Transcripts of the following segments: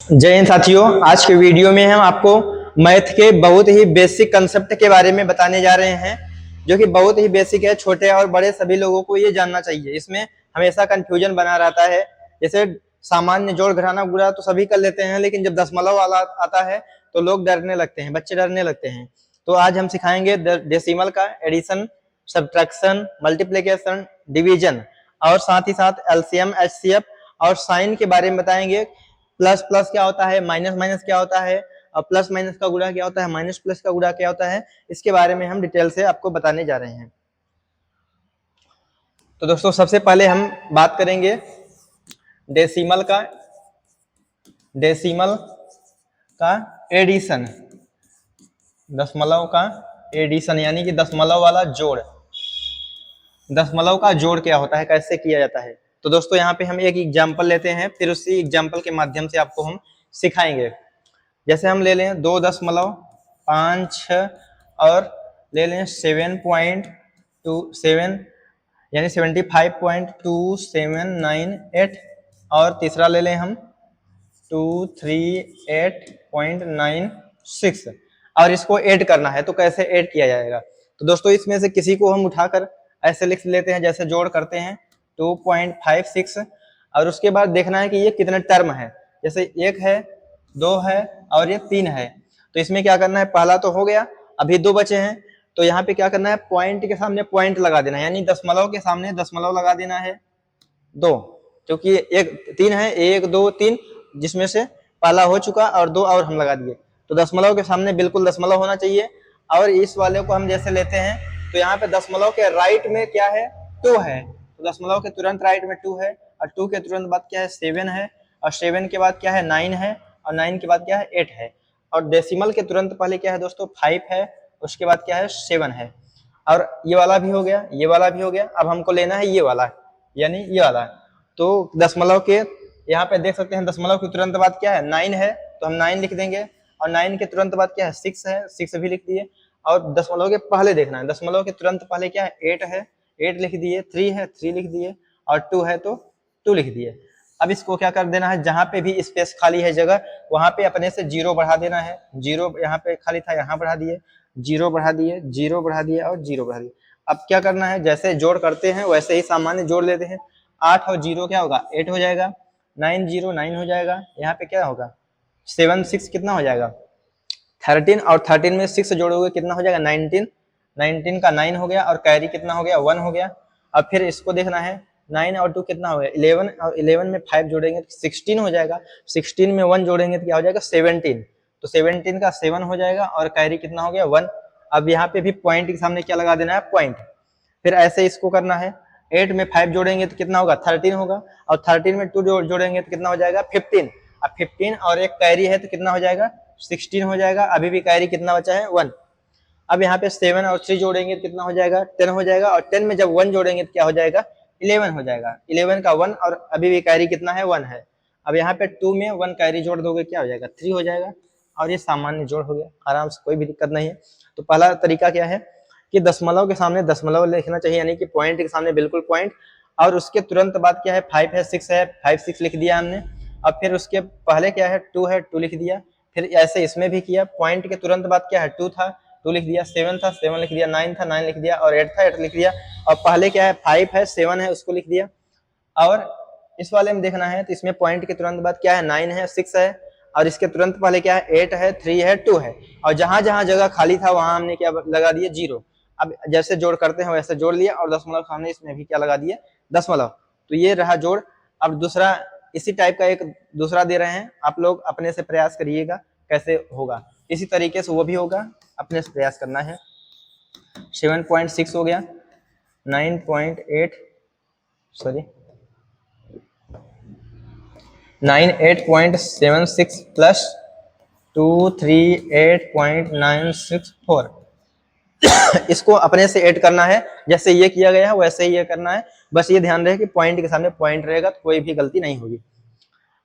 जय हिंद साथियों। आज के वीडियो में हम आपको मैथ के बहुत ही बेसिक कंसेप्ट के बारे में बताने जा रहे हैं, जो कि बहुत ही बेसिक है। छोटे और बड़े सभी लोगों को ये जानना चाहिए। इसमें हमेशा कंफ्यूजन बना रहता है। जैसे सामान्य जोड़ घटाना गुणा तो सभी कर लेते हैं, लेकिन जब दशमलव वाला आता है तो लोग डरने लगते हैं, बच्चे डरने लगते हैं। तो आज हम सिखाएंगे डेसिमल का एडिशन, सब्ट्रैक्शन, मल्टीप्लिकेशन, डिवीजन और साथ ही साथ एलसीएम, एचसीएफ और साइन के बारे में बताएंगे। प्लस प्लस क्या होता है, माइनस माइनस क्या होता है, और प्लस माइनस का गुणा क्या होता है, माइनस प्लस का गुणा क्या होता है, इसके बारे में हम डिटेल से आपको बताने जा रहे हैं। तो दोस्तों सबसे पहले हम बात करेंगे डेसिमल का एडिशन, दशमलव का एडिशन यानी कि दशमलव वाला जोड़। दशमलव का जोड़ क्या होता है, कैसे किया जाता है। तो दोस्तों यहाँ पे हम एक एग्जाम्पल लेते हैं, फिर उसी एग्जाम्पल के माध्यम से आपको हम सिखाएंगे। जैसे हम ले लें 2.56 और ले लें 7.27 यानी 75.2798 और तीसरा ले लें हम 238.96 और इसको ऐड करना है। तो कैसे ऐड किया जाएगा, तो दोस्तों इसमें से किसी को हम उठाकर ऐसे लिख लेते हैं, जैसे जोड़ करते हैं 2.56 और उसके बाद देखना है कि ये कितने टर्म है। जैसे एक है, दो है और ये तीन है। तो इसमें क्या करना है, पहला तो हो गया, अभी दो बचे हैं। तो यहाँ पे क्या करना है, पॉइंट के सामने पॉइंट लगा देना है, यानी दशमलव के सामने दशमलव लगा देना है दो, क्योंकि एक तीन है, एक दो तीन, जिसमें से पहला हो चुका और दो और हम लगा दिए। तो दशमलव के सामने बिल्कुल दशमलव होना चाहिए। और इस वाले को हम जैसे लेते हैं तो यहाँ पे दशमलव के राइट में क्या है, 2 है। तो दशमलव के तुरंत राइट में 2 है और 2 के तुरंत बाद क्या है, 7 है और 7 के बाद क्या है, 9 है और 9 के बाद क्या है, 8 है। और डेसिमल के तुरंत पहले क्या है दोस्तों, 5 है, उसके बाद क्या है, 7 है। और ये वाला भी हो गया, ये वाला भी हो गया। अब हमको लेना है ये वाला, यानी ये वाला। तो दशमलव के यहाँ पे देख सकते हैं, दशमलव के तुरंत बाद क्या है, 9 है, तो हम 9 लिख देंगे। और 9 के तुरंत बाद क्या है, 6 है, 6 भी लिख दिए। और दशमलव के पहले देखना है, दशमलव के तुरंत पहले क्या है, 8 है, 8 लिख दिए। 3 है, 3 लिख दिए और 2 है तो 2 लिख दिए। अब इसको क्या कर देना है, जहां पे भी स्पेस खाली है जगह, वहां पे अपने से 0 बढ़ा देना है। 0 यहाँ पे खाली था, यहाँ बढ़ा दिए, 0 बढ़ा दिए, 0 बढ़ा दिए और 0 बढ़ा दिए। अब क्या करना है, जैसे जोड़ करते हैं वैसे ही सामान्य जोड़ लेते हैं। 8 और 0 क्या होगा, 8 हो जाएगा। 9 0 9 हो जाएगा। यहाँ पे क्या होगा, 7 6 कितना हो जाएगा, 13 और 13 में 6 जोड़ोगे कितना हो जाएगा, 19। 19 का 9 हो गया और कैरी कितना हो गया, 1 हो गया। अब फिर इसको देखना है, 9 और 2 कितना हो गया, 11 और 11 में 5 जोड़ेंगे तो 16 हो जाएगा। 16 में 1 जोड़ेंगे तो क्या हो जाएगा, 17। तो 17 का 7 हो जाएगा और कैरी कितना हो गया, 1। अब यहाँ पे भी पॉइंट के सामने क्या लगा देना है, पॉइंट। फिर ऐसे इसको करना है, 8 में 5 जोड़ेंगे तो कितना होगा, 13 होगा। और 13 में 2 जोड़ेंगे तो कितना हो जाएगा, 15। अब 15 और एक कैरी है तो कितना हो जाएगा, 16 हो जाएगा। अभी भी कैरी कितना बचा है, 1। अब यहाँ पे 7 और 3 जोड़ेंगे तो कितना हो जाएगा, 10 हो जाएगा। और 10 में जब 1 जोड़ेंगे तो क्या हो जाएगा, 11 हो जाएगा। 11 का 1 और अभी भी कैरी कितना है, 1 है। अब यहाँ पे 2 में 1 कैरी जोड़ दोगे क्या हो जाएगा, 3 हो जाएगा। और ये सामान्य जोड़ हो गया, आराम से, कोई भी दिक्कत नहीं है। तो पहला तरीका क्या है कि दशमलव के सामने दशमलव लिखना चाहिए, यानी कि पॉइंट के सामने बिल्कुल पॉइंट। और उसके तुरंत बाद क्या है, 5 है, 6 है, 5 6 लिख दिया हमने। अब फिर उसके पहले क्या है, 2 है, 2 लिख दिया। फिर ऐसे इसमें भी किया, पॉइंट के तुरंत बाद क्या है, 2 था, 2 लिख दिया। 7 था, 7 लिख दिया। 9 था, 9 लिख दिया। और 8 था, 8 लिख दिया। और पहले क्या है, 5 है, 7 है, उसको लिख दिया। और इस वाले में देखना है तो इसमें पॉइंट के तुरंत बाद क्या है, 9 है, 6 है और इसके तुरंत पहले क्या है, 8 है, 3 है, 2 है। और जहां जहां जगह खाली था वहां हमने क्या लगा दिए, 0। अब जैसे जोड़ करते हैं वैसे जोड़ लिया और दशमलव सामने इसमें भी क्या लगा दिए, दशमलव। तो ये रहा जोड़। अब दूसरा इसी टाइप का एक दूसरा दे रहे हैं, आप लोग अपने से प्रयास करिएगा कैसे होगा। इसी तरीके से वो भी होगा, अपने से प्रयास करना है। 7.6 हो गया, 9.8 सॉरी 98.76 प्लस 238.964 इसको अपने से ऐड करना है, जैसे ये किया गया है वैसे ही ये करना है। बस ये ध्यान रहे कि पॉइंट के सामने पॉइंट रहेगा तो कोई भी गलती नहीं होगी।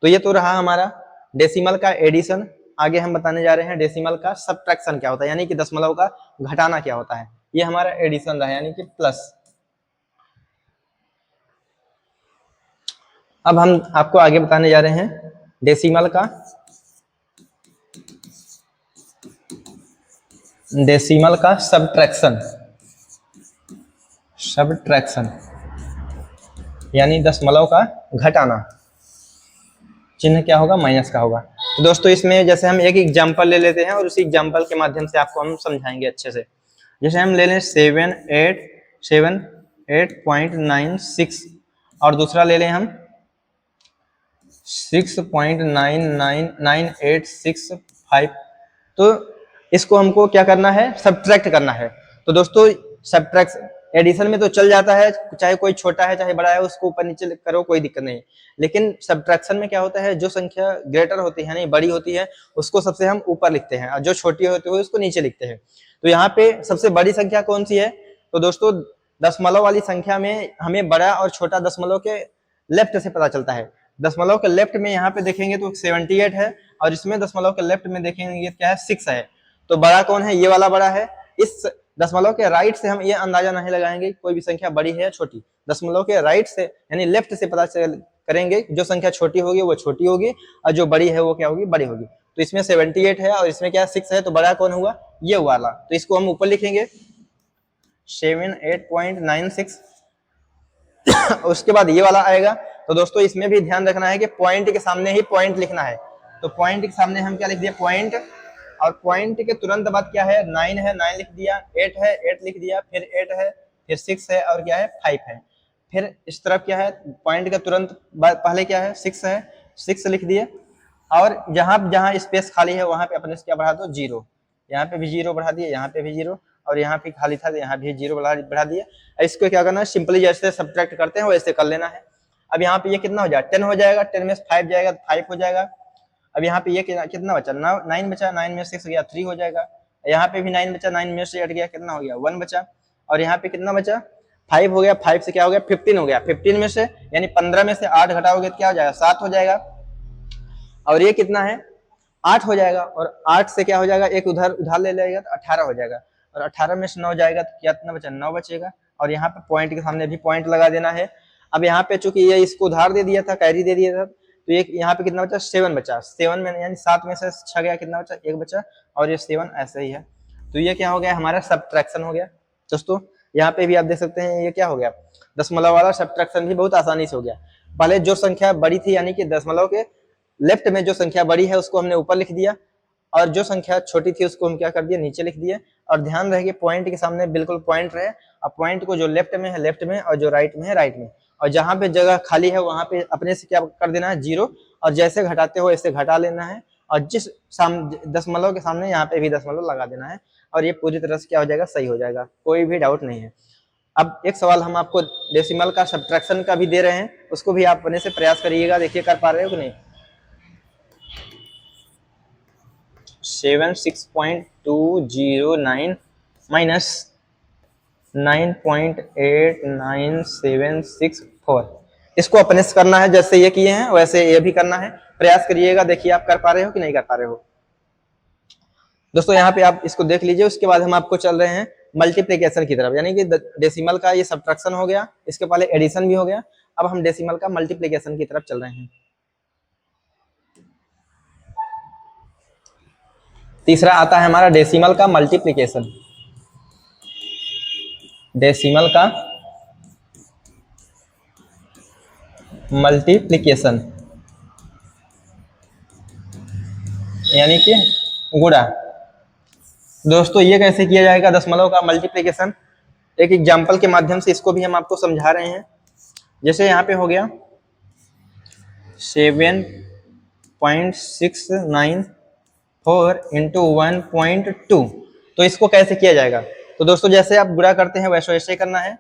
तो ये तो रहा हमारा डेसिमल का एडिशन। आगे हम बताने जा रहे हैं डेसिमल का सब्ट्रैक्शन क्या होता है, यानी कि दशमलव का घटाना क्या होता है। ये हमारा एडिशन रहा, यानी कि प्लस। अब हम आपको आगे बताने जा रहे हैं डेसिमल का डेसिमल का सब्ट्रैक्शन, सब्ट्रैक्शन यानी दशमलव का घटाना, चिन्ह क्या होगा, माइनस का होगा। तो दोस्तों इसमें जैसे हम एक एग्जांपल ले लेते हैं और उसी एग्जांपल के माध्यम से आपको हम समझाएंगे अच्छे से। जैसे हम ले लें 78.96 और दूसरा ले लें हम 6.999865। तो इसको हमको क्या करना है, सब्ट्रैक्ट करना है। तो दोस्तों सब्ट्रैक्ट एडिशन में तो चल जाता है, चाहे कोई छोटा है चाहे बड़ा है उसको ऊपर नीचे करो कोई दिक्कत नहीं, लेकिन सब्ट्रैक्शन में क्या होता है, जो संख्या ग्रेटर होती है नहीं बड़ी होती है उसको सबसे हम ऊपर लिखते हैं और जो छोटी होती है उसको नीचे लिखते हैं। तो यहाँ पे सबसे बड़ी संख्या कौन सी है, तो दोस्तों दशमलव वाली संख्या में हमें बड़ा और छोटा दशमलव के लेफ्ट से पता चलता है। दशमलव के लेफ्ट में यहाँ पे देखेंगे तो 78 है और इसमें दशमलव के लेफ्ट में देखेंगे क्या है, 6 है। तो बड़ा कौन है, ये वाला बड़ा है। इस दशमलव के राइट से हम ये अंदाजा नहीं लगाएंगे कोई भी संख्या बड़ी है या छोटी, दशमलव के राइट से यानी लेफ्ट से पता करेंगे, जो संख्या छोटी होगी वो छोटी होगी और जो बड़ी है वो क्या होगी, बड़ी होगी। तो इसमें 78 है और इसमें क्या 6 है, तो बड़ा कौन हुआ, ये वाला। तो इसको हम ऊपर लिखेंगे 78.96 उसके बाद ये वाला आएगा। तो दोस्तों इसमें भी ध्यान रखना है कि पॉइंट के सामने ही पॉइंट लिखना है। तो पॉइंट के सामने हम क्या लिख दिया, पॉइंट, और पॉइंट के तुरंत बाद क्या है, 9 है 9 लिख दिया, 8 है 8 लिख दिया, फिर 8 है, फिर 6 है और क्या है 5 है। फिर इस तरफ क्या है, पॉइंट का तुरंत पहले क्या है 6 है, 6 लिख दिए, और जहां जहां स्पेस खाली है वहां पे अपने से क्या बढ़ा दो, 0। यहाँ पे भी 0 बढ़ा दिए, यहाँ पे भी 0, और यहाँ पे खाली था यहाँ भी 0 बढ़ा दिए। इसको क्या करना है, सिंपली जैसे सब्ट्रैक्ट करते हैं वैसे कर लेना है। अब यहाँ पे ये कितना हो जाएगा, 10 हो जाएगा, 10 में 5 जाएगा 5 हो जाएगा। अब यहाँ पे ये कितना बचा, 9 बचा, 9 में 6 गया 3 हो जाएगा। यहाँ पे भी 9 बचा, 9 में से 8 गया, कितना हो गया 1 बचा। और यहाँ पे कितना बचा, 5 हो गया, 5 से क्या हो गया 15 हो गया, 15 में से यानी 15 में से 8 घटाओगे तो क्या हो जाएगा 7 हो जाएगा। और ये कितना है 8 हो जाएगा, और 8 से क्या हो जाएगा, एक उधर ले लेगा तो 18 हो जाएगा, और 18 में से 9 जाएगा तो क्या कितना बचा, 9 बचेगा। और यहाँ पे पॉइंट के सामने भी पॉइंट लगा देना है। अब यहाँ पे चूंकि ये इसको उधार दे दिया था, कैरी दे दिया था, तो ये यहाँ पे कितना बचा, 7 बचा। 7 में यानी 7 में से 6 गया, कितना बचा 1 बचा, और ये 7 ऐसे ही है। तो ये क्या हो गया, हमारा सब्ट्रैक्शन हो गया। दोस्तों यहाँ पे भी आप देख सकते हैं ये क्या हो गया, दशमलव वाला सब्ट्रैक्शन भी बहुत आसानी से हो गया। पहले जो संख्या बड़ी थी यानी कि दशमलव के लेफ्ट में जो संख्या बड़ी है उसको हमने ऊपर लिख दिया, और जो संख्या छोटी थी उसको हम क्या कर दिया, नीचे लिख दिए। और ध्यान रहे कि पॉइंट के सामने बिल्कुल पॉइंट रहे, और पॉइंट को जो लेफ्ट में है लेफ्ट में, और जो राइट में है राइट में, और जहां पे जगह खाली है वहां पे अपने से क्या कर देना है 0, और जैसे घटाते हो ऐसे घटा लेना है, और जिस दशमलव के सामने यहाँ पे भी दशमलव लगा देना है, और ये पूरी तरह से क्या हो जाएगा, सही हो जाएगा, कोई भी डाउट नहीं है। अब एक सवाल हम आपको डेसिमल का सब्ट्रैक्शन का भी दे रहे हैं, उसको भी आप अपने से प्रयास करिएगा, देखिए कर पा रहे हो कि नहीं। 76.209 माइनस 9.89764, इसको अपने से करना है, जैसे ये किए हैं वैसे ये भी करना है, प्रयास करिएगा, देखिए आप कर पा रहे हो कि नहीं कर पा रहे हो। दोस्तों यहाँ पे आप इसको देख लीजिए, उसके बाद हम आपको चल रहे हैं मल्टीप्लिकेशन की तरफ, यानी कि डेसिमल का ये सब्ट्रैक्शन हो गया, इसके पहले एडिशन भी हो गया, अब हम डेसिमल का मल्टीप्लिकेशन की तरफ चल रहे हैं। तीसरा आता है हमारा डेसिमल का मल्टीप्लिकेशन। डेसिमल का मल्टीप्लिकेशन यानी कि गुणा। दोस्तों ये कैसे किया जाएगा दशमलव का मल्टीप्लिकेशन, एक एग्जांपल के माध्यम से इसको भी हम आपको समझा रहे हैं। जैसे यहाँ पे हो गया 7.694 इंटू 1.2, तो इसको कैसे किया जाएगा, तो दोस्तों जैसे आप गुणा करते हैं वैसे वैसे करना है।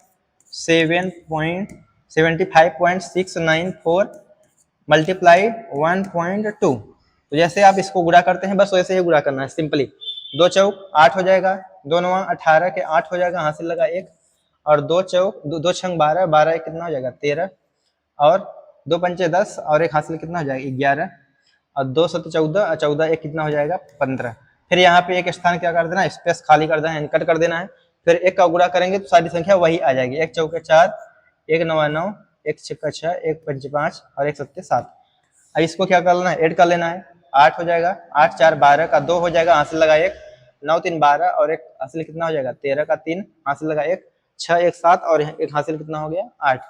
75.694 मल्टीप्लाई 1.2, तो जैसे आप इसको गुणा करते हैं बस वैसे ही गुणा करना है सिंपली। 2 चौक 8 हो जाएगा, 2 9 18 के 8 हो जाएगा, हासिल लगा 1, और 2 चौक 2 छंग 12, 12 कितना हो जाएगा 13, और 2 पंचे 10, और एक हासिल कितना हो जाएगा 11, और 2 7 14, 14 एक कितना हो जाएगा 15। फिर यहाँ पे एक स्थान क्या कर देना, स्पेस खाली कर देना है, कट कर देना है। फिर एक का गुणा करेंगे तो सारी संख्या वही आ जाएगी, 1 चौके 4, 1 9 9, 1 छक्का 6, 1 पंच 5, और 1 सत्ते 7। अब इसको क्या कर लेना है, ऐड कर लेना है, 8 हो जाएगा, 8 4 12 का 2 हो जाएगा, हासिल लगा 1, 9 3 12 और एक हासिल कितना हो जाएगा 13 का 3 हासिल लगा 1 6 1 7 और एक हासिल कितना हो गया 8।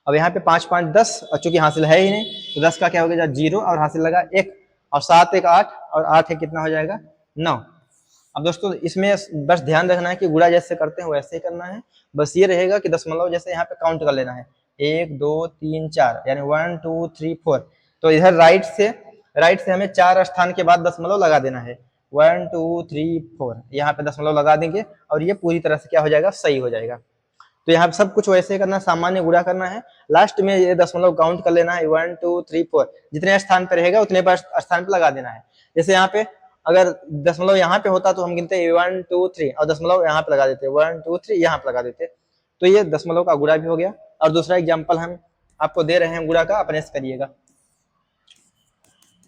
अब यहाँ पे 5 5 10 और चूंकि हासिल है ही नहीं तो 10 का क्या हो गया 0 और हासिल लगा 1 और 7 1 8 और 8 है कितना हो जाएगा 9। अब दोस्तों इसमें बस ध्यान रखना है कि गुणा जैसे करते हैं वैसे ही करना है। बस ये रहेगा कि दशमलव जैसे यहाँ पे काउंट कर लेना है 1 2 3 4 यानी 1 2 3 4। तो इधर राइट से हमें 4 स्थान के बाद दशमलव लगा देना है 1 2 3 4 यहाँ पे दशमलव लगा देंगे और ये पूरी तरह से क्या हो जाएगा सही हो जाएगा। तो यहाँ पे सब कुछ वैसे करना, सामान्य गुणा करना है, लास्ट में ये दशमलव काउंट कर लेना है 1 2 3 4 जितने स्थान पे रहेगा उतने पर स्थान पे लगा देना है। जैसे यहाँ पे अगर दशमलव यहाँ पे होता तो हम गिनते 1 2 3 और दशमलव यहाँ पे लगा देते 1 2 3 यहाँ पे लगा देते। तो ये दशमलव का गुणा भी हो गया। और दूसरा एग्जाम्पल हम आपको दे रहे हैं गुणा का, अपने से करिएगा।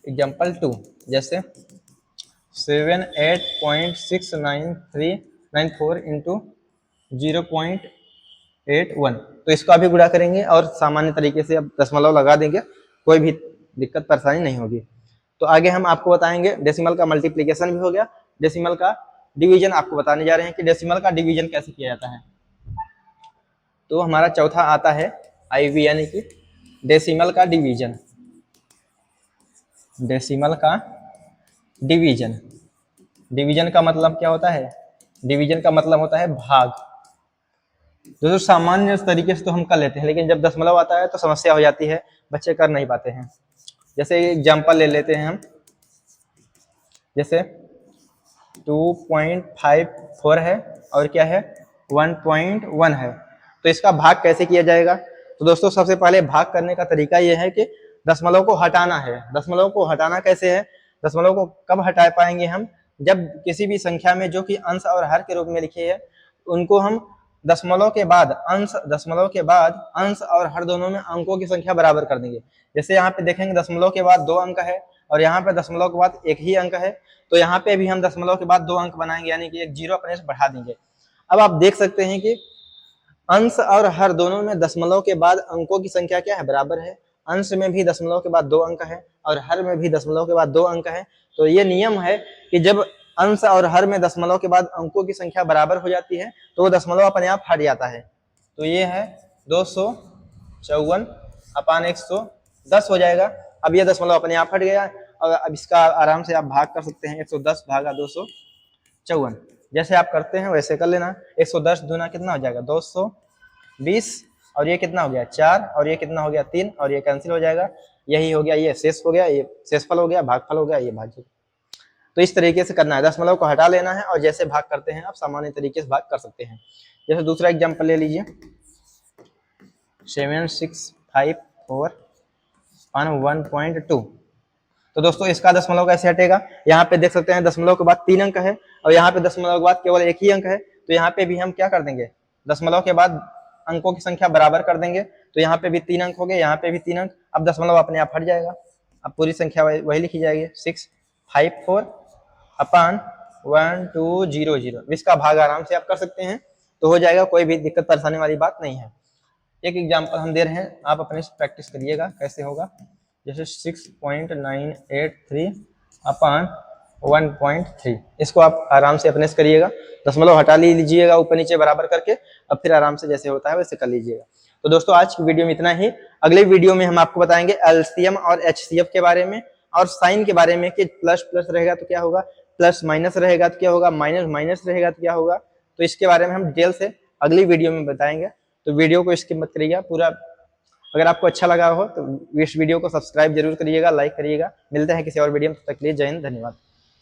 एग्जाम्पल 2 जैसे 78.69394 इंटू 0.81। तो इसको अभी गुणा करेंगे और सामान्य तरीके से अब दशमलव लगा देंगे, कोई भी दिक्कत परेशानी नहीं होगी। तो आगे हम आपको बताएंगे डेसिमल का मल्टीप्लिकेशन भी हो गया, डेसिमल का डिवीजन आपको बताने जा रहे हैं कि डेसिमल का डिवीजन कैसे किया जाता है। तो हमारा चौथा आता है आईवी यानी कि डेसिमल का डिवीजन। डेसिमल का डिवीजन, डिवीजन का मतलब क्या होता है? डिवीजन का मतलब होता है भाग। दोस्तों सामान्य तरीके से तो हम कर लेते हैं, लेकिन जब दशमलव आता है तो समस्या हो जाती है, बच्चे कर नहीं पाते हैं। जैसे एग्जाम्पल ले लेते हैं हम, जैसे 2.54 है और क्या है 1.1 है। तो इसका भाग कैसे किया जाएगा? तो दोस्तों सबसे पहले भाग करने का तरीका यह है कि दशमलव को हटाना है। दशमलव को हटाना कैसे है? दशमलव को कब हटा पाएंगे हम? जब किसी भी संख्या में जो कि अंश और हर के रूप में लिखी है उनको हम दशमलव के बाद अंश और हर दोनों में अंकों की संख्या बराबर कर देंगे। जैसे यहाँ पे देखेंगे दशमलव के बाद 2 अंक है और यहाँ पे दशमलव के बाद 1 ही अंक है, तो यहाँ पे भी हम दशमलव के बाद 2 अंक बनाएंगे, यानी कि एक 0 अपने से बढ़ा देंगे। अब आप देख सकते हैं कि अंश और हर दोनों में दशमलव के बाद अंकों की संख्या क्या है? बराबर है। अंश में भी दशमलव के बाद 2 अंक है और हर में भी दशमलव के बाद 2 अंक है। तो ये नियम है कि जब अंश और हर में दशमलव के बाद अंकों की संख्या बराबर हो जाती है तो वो दशमलव अपने आप हट जाता है। तो ये है 254/110 हो जाएगा। अब ये दशमलव अपने आप हट गया और अब इसका आराम से आप भाग कर सकते हैं 110 भागा 254। जैसे आप करते हैं वैसे कर लेना। 110 दूना कितना हो जाएगा 220 और ये कितना हो गया 4 और ये कितना हो गया 3 और ये कैंसिल हो जाएगा। यही हो गया, ये शेष हो गया, ये शेषफल हो गया, भागफल हो गया, ये भाज्य। तो इस तरीके से करना है, दशमलव को हटा लेना है और जैसे भाग करते हैं आप सामान्य तरीके से भाग कर सकते हैं। जैसे दूसरा एग्जाम्पल ले लीजिए 7654/1.2। तो दोस्तों इसका दशमलव कैसे हटेगा? यहाँ पे देख सकते हैं दशमलव के बाद 3 अंक है और यहाँ पे दशमलव के बाद केवल 1 ही अंक है। तो यहाँ पे भी हम क्या कर देंगे? दशमलव के बाद अंकों की संख्या बराबर कर देंगे। तो यहाँ पे भी 3 अंक हो गए, यहाँ पे भी 3 अंक। अब दशमलव अपने आप हट जाएगा, अब पूरी संख्या वही लिखी जाएगी 654/1200। इसका भाग आराम से आप कर सकते हैं, तो हो जाएगा, कोई भी दिक्कत परेशानी वाली बात नहीं है। एक एग्जाम्पल हम दे रहे हैं, आप अपने से प्रैक्टिस करिएगा कैसे होगा। जैसे 6.9833/1.3, इसको आप आराम से अपने से करिएगा। दशमलव हटा लीजिएगा ऊपर नीचे बराबर करके, अब फिर आराम से जैसे होता है वैसे कर लीजिएगा। तो दोस्तों आज की वीडियो में इतना ही। अगले वीडियो में हम आपको बताएंगे एलसीएम और एचसीएफ के बारे में और साइन के बारे में कि प्लस प्लस रहेगा तो क्या होगा, प्लस माइनस रहेगा तो क्या होगा, माइनस माइनस रहेगा तो क्या होगा। तो इसके बारे में हम डिटेल से अगली वीडियो में बताएंगे। तो वीडियो को स्किप मत करिएगा पूरा। अगर आपको अच्छा लगा हो तो इस वीडियो को सब्सक्राइब जरूर करिएगा, लाइक करिएगा। मिलते हैं किसी और वीडियो में, तब तक के लिए जय हिंद, धन्यवाद।